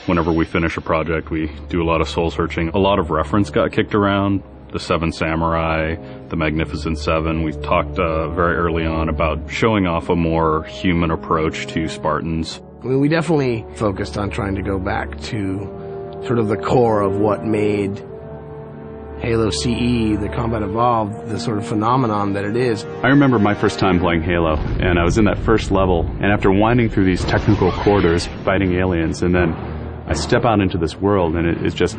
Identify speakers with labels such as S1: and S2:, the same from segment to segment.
S1: Whenever we finish a project, we do a lot of soul searching. A lot of reference got kicked around. The Seven Samurai, the Magnificent Seven. We talked very early on about showing off a more human approach to Spartans.
S2: I mean, we definitely focused on trying to go back to sort of the core of what made Halo CE, the Combat Evolved, the sort of phenomenon that it is.
S3: I remember my first time playing Halo, and I was in that first level, and after winding through these technical corridors, fighting aliens, and then I step out into this world, and it just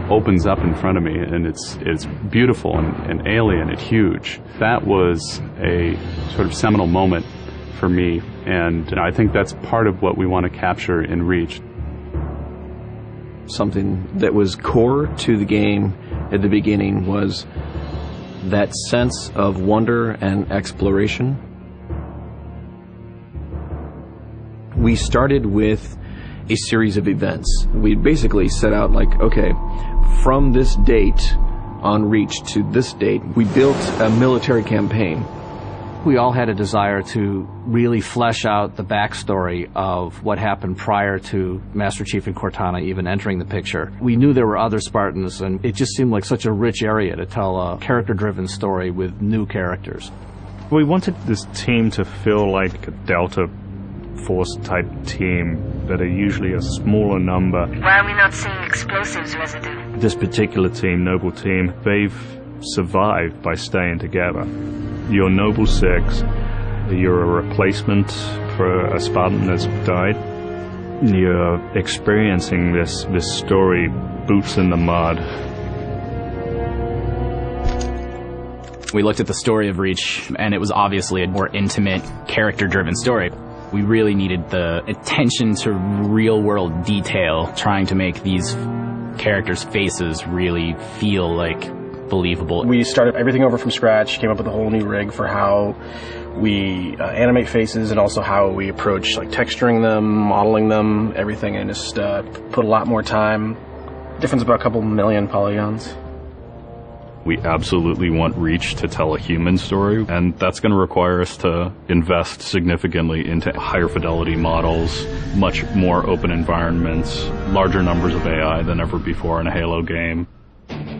S3: opens up in front of me, and it's beautiful and alien and huge. That was a sort of seminal moment for me, and I think that's part of what we want to capture in Reach.
S4: Something that was core to the game at the beginning was that sense of wonder and exploration. We started with a series of events. We basically set out like, okay, from this date on Reach to this date, we built a military campaign.
S5: We all had a desire to really flesh out the backstory of what happened prior to Master Chief and Cortana even entering the picture. We knew there were other Spartans, and it just seemed like such a rich area to tell a character-driven story with new characters.
S6: We wanted this team to feel like a Delta Force type team that are usually a smaller number.
S7: Why are we not seeing explosives residue?
S6: This particular team, Noble Team, they've survived by staying together. You're Noble 6, you're a replacement for a Spartan that's died. You're experiencing this story, boots in the mud.
S8: We looked at the story of Reach, and it was obviously a more intimate, character-driven story. We really needed the attention to real-world detail, trying to make these characters' faces really feel like believable.
S9: We started everything over from scratch, came up with a whole new rig for how we animate faces and also how we approach like texturing them, modeling them, everything, and just put a lot more time. Difference about a couple million polygons.
S1: We absolutely want Reach to tell a human story, and that's going to require us to invest significantly into higher fidelity models, much more open environments, larger numbers of AI than ever before in a Halo game.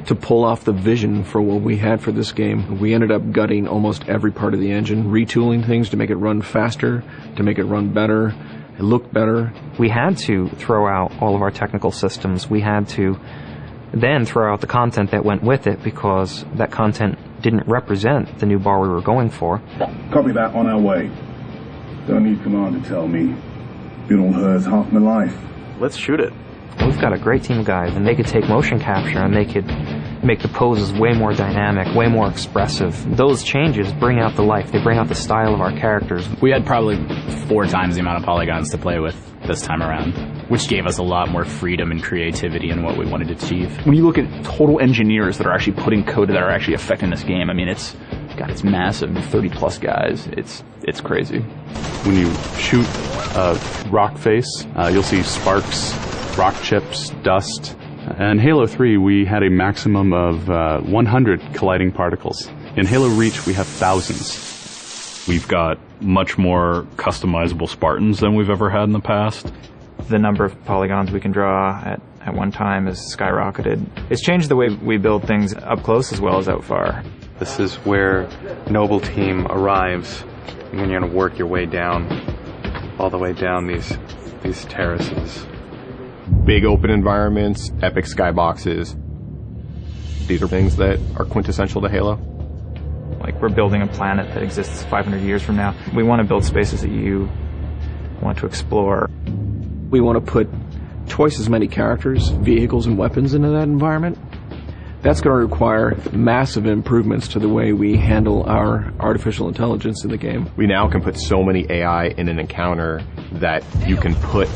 S4: To pull off the vision for what we had for this game, we ended up gutting almost every part of the engine, retooling things to make it run faster, to make it run better, it looked better.
S10: We had to throw out all of our technical systems. We had to then throw out the content that went with it because that content didn't represent the new bar we were going for.
S11: Copy that, on our way. Don't need command to tell me. Been on hers half my life.
S9: Let's shoot it.
S10: We've got a great team of guys, and they could take motion capture and they could make the poses way more dynamic, way more expressive. Those changes bring out the life. They bring out the style of our characters.
S8: We had probably 4 times the amount of polygons to play with this time around, which gave us a lot more freedom and creativity in what we wanted to achieve.
S12: When you look at total engineers that are actually putting code that are actually affecting this game, I mean, it's massive, 30-plus guys. It's crazy.
S3: When you shoot a rock face, you'll see sparks, rock chips, dust. In Halo 3, we had a maximum of 100 colliding particles. In Halo Reach, we have thousands.
S1: We've got much more customizable Spartans than we've ever had in the past.
S10: The number of polygons we can draw at one time has skyrocketed. It's changed the way we build things up close as well as out far.
S13: This is where Noble Team arrives when you're going to work your way down, all the way down these terraces.
S14: Big open environments, epic skyboxes. These are things that are quintessential to Halo.
S10: Like, we're building a planet that exists 500 years from now. We want to build spaces that you want to explore.
S4: We want to put twice as many characters, vehicles, and weapons into that environment. That's going to require massive improvements to the way we handle our artificial intelligence in the game.
S14: We now can put so many AI in an encounter that you can put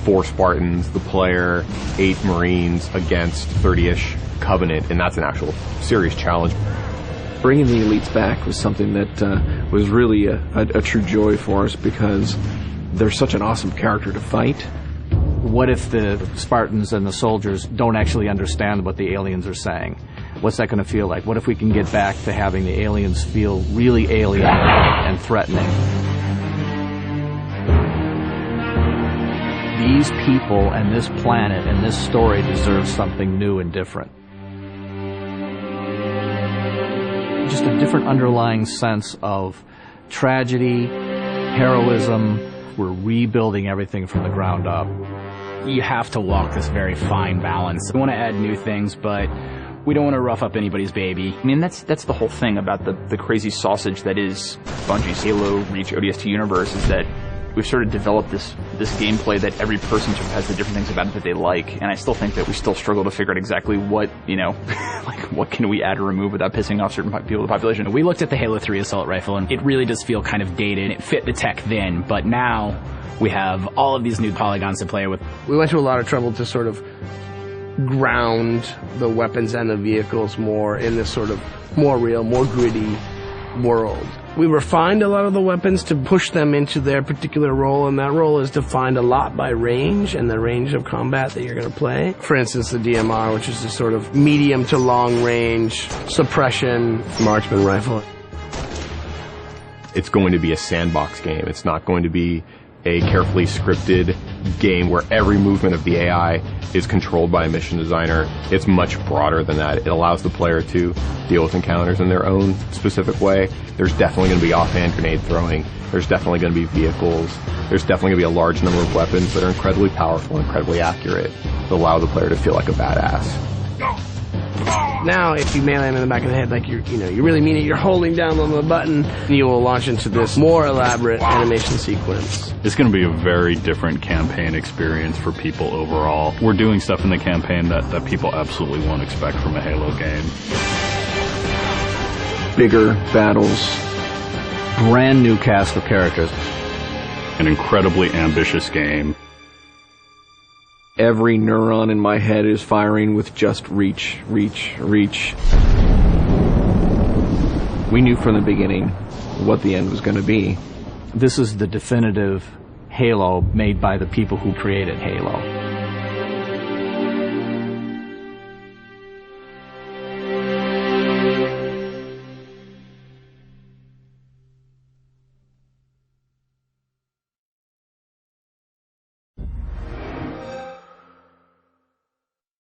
S14: 4 Spartans, the player, 8 Marines against 30-ish Covenant, and that's an actual serious challenge.
S4: Bringing the elites back was something that was really a true joy for us because they're such an awesome character to fight.
S5: What if the Spartans and the soldiers don't actually understand what the aliens are saying? What's that going to feel like? What if we can get back to having the aliens feel really alien and threatening?
S4: These
S5: these people and this planet and this story deserve something new and different. Just a different underlying sense of tragedy, heroism. We're rebuilding everything from the ground up.
S8: You have to walk this very fine balance. We want to add new things, but we don't want to rough up anybody's baby.
S12: I mean, that's the whole thing about the crazy sausage that is Bungie's Halo Reach ODST universe, is that we've sort of developed this gameplay that every person sort of has the different things about it that they like, and I still think that we still struggle to figure out exactly what, like what can we add or remove without pissing off certain people in the population.
S8: We looked at the Halo 3 assault rifle, and it really does feel kind of dated. It fit the tech then, but now we have all of these new polygons to play with.
S2: We went to a lot of trouble to sort of ground the weapons and the vehicles more in this sort of more real, more gritty world. We refined a lot of the weapons to push them into their particular role, and that role is defined a lot by range and the range of combat that you're going to play. For instance, the DMR, which is a sort of medium to long range suppression marksman rifle.
S14: It's going to be a sandbox game. It's not going to be a carefully scripted game where every movement of the AI is controlled by a mission designer. It's much broader than that. It allows the player to deal with encounters in their own specific way. There's definitely going to be offhand grenade throwing. There's definitely going to be vehicles. There's definitely going to be a large number of weapons that are incredibly powerful, incredibly accurate, that allow the player to feel like a badass.
S2: Now, if you melee him in the back of the head like you really mean it, you're holding down on the button, you will launch into this more elaborate animation sequence.
S1: It's going to be a very different campaign experience for people overall. We're doing stuff in the campaign that people absolutely won't expect from a Halo game.
S5: Bigger battles, brand new cast of characters.
S1: An incredibly ambitious game.
S4: Every neuron in my head is firing with just reach, reach, reach. We knew from the beginning what the end was going to be.
S5: This is the definitive Halo made by the people who created Halo.